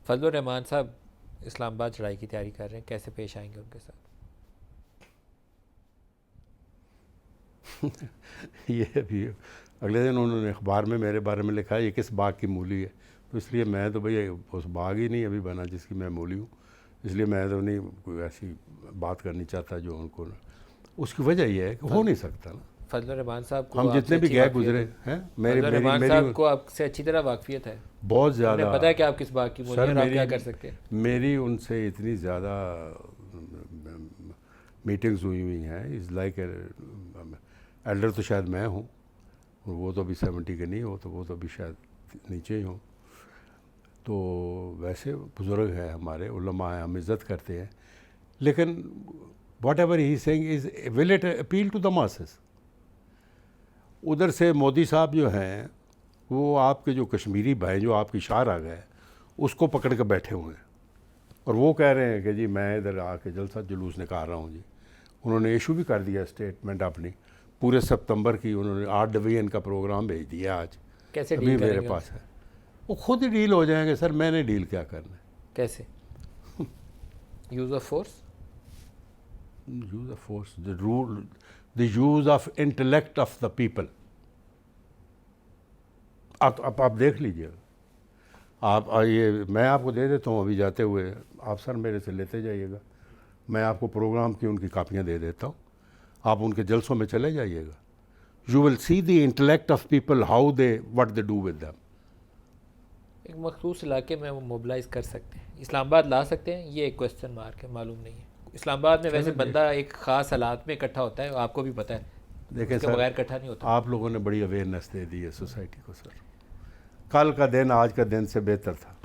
फजलुर रहमान साहब इस्लामाबाद चढ़ाई की तैयारी कर रहे हैं, कैसे पेश आएंगे उनके साथ? ये अभी अगले दिन उन्होंने अखबार में मेरे बारे में लिखा है ये किस बाग की मूली है, तो इसलिए मैं तो भैया उस बाग ही नहीं अभी बना जिसकी मैं मूली हूँ, इसलिए मैं तो नहीं कोई ऐसी बात करनी चाहता जो उनको ना, उसकी वजह ये है कि हो नहीं सकता ना। फजलुर रहमान साहब को हम आपसे जितने भी अच्छी गए वाकफियत गुजरे है? हैं मेरी फजलुर मेरी रहमान मेरी साहब को आपसे अच्छी तरह वाकफियत है? बहुत उन्हें ज़्यादा पता है कि आप किस बात की मूली सर हैं और आप मेरी क्या कर सकते हैं? मेरी उनसे इतनी ज़्यादा मीटिंग्स हुई हैं, इज़ लाइक एल्डर तो शायद मैं हूँ, वो तो अभी 70 के नहीं हो, तो वो तो अभी शायद नीचे ही हो, तो वैसे बुज़ुर्ग है हमारे उलमा हैं, हम इज़्ज़त करते हैं, लेकिन whatever he saying is will it appeal to the masses. उधर से मोदी साहब जो हैं वो आपके जो कश्मीरी भाई जो आपकी शार आ गए उसको पकड़ के बैठे हुए हैं, और वो कह रहे हैं कि जी मैं इधर आके जलसा जुलूस निकाल रहा हूँ जी। उन्होंने इशू भी कर दिया स्टेटमेंट अपनी, पूरे सितंबर की उन्होंने 8 डिवीजन का प्रोग्राम भेज दिया आज, कैसे अभी डील मेरे करेंगे पास उनसे? है। वो खुद ही डील हो जाएंगे सर, मैंने डील क्या करना है। कैसे? Use of force? Use of force, the rule, the use of intellect of the people. आप देख लीजिएगा, आप ये मैं आपको दे देता हूँ अभी जाते हुए, आप सर मेरे से लेते जाइएगा, मैं आपको प्रोग्राम की उनकी कापियाँ दे देता हूँ, आप उनके जलसों में चले जाइएगा, you will see the intellect of people how they what they do with them. एक मखसूस इलाके में वो मोबिलाइज कर सकते हैं, इस्लामाबाद ला सकते हैं, ये एक क्वेश्चन मार्क है, मालूम नहीं है। इस्लामाबाद में वैसे बंदा एक ख़ास हालात में इकट्ठा होता है, आपको भी पता है, देखें उसके सर, बगैर इकट्ठा नहीं होता। आप लोगों ने बड़ी अवेयरनेस दे दी है सोसाइटी को सर, कल का दिन आज का दिन से बेहतर था।